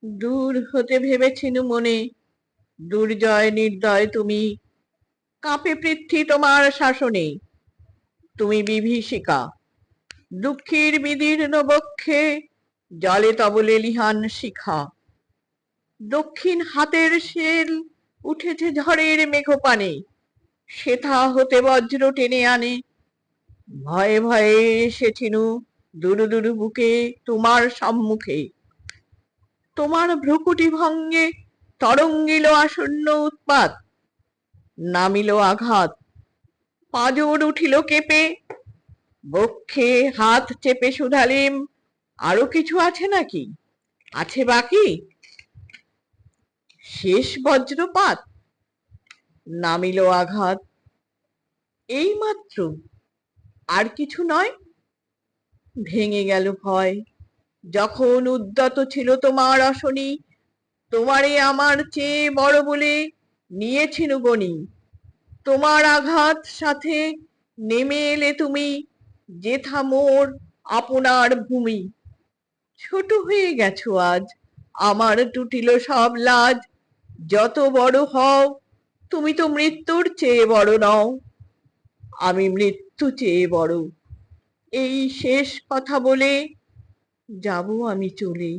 দূর হতে ভেবেছিনু মনে, দুর্জয় নির্দয় তুমি, কাঁপে পৃথ্বী তোমার শাসনে। তুমি বিভীষিকা, দুঃখীর বিদীর্ণ বক্ষে জলে তব লেলিহান শিখা। দক্ষিণ হাতের শেল উঠেছে ঝড়ের মেঘপানে, সেথা হতে বজ্র টেনে আনে। ভয়ে ভয়ে এসেছিনু দুরু দুরু বুকে তোমার সম্মুখে। তোমার ভ্রুকুটি ভঙ্গে তরঙ্গিল আসন্ন উৎপাত, নামিল আঘাত, পাঁজর উঠিল কেঁপে। বক্ষে হাত চেপে শুধালিম, আরো কিছু আছে নাকি, আছে বাকি? শেষ বজ্রপাত, নামিল আঘাত, এই মাত্র, আর কিছু নয়। ভেঙে গেল ভয়, যখন উদ্যত ছিল তোমার আসনি। তোমারে আমার চেয়ে বড় বলে নিয়েছিনু গনি। তোমার আঘাত সাথে নেমে এলে তুমি, যেথা মোর আপনার ভূমি। ছোট হয়ে গেছো আজ, আমার টুটিল সব লাজ। যত বড় হও, তুমি তো মৃত্যুর চেয়ে বড় নও। আমি মৃত্যু চেয়ে বড়। এই শেষ কথা বলে যাব আমি চলে।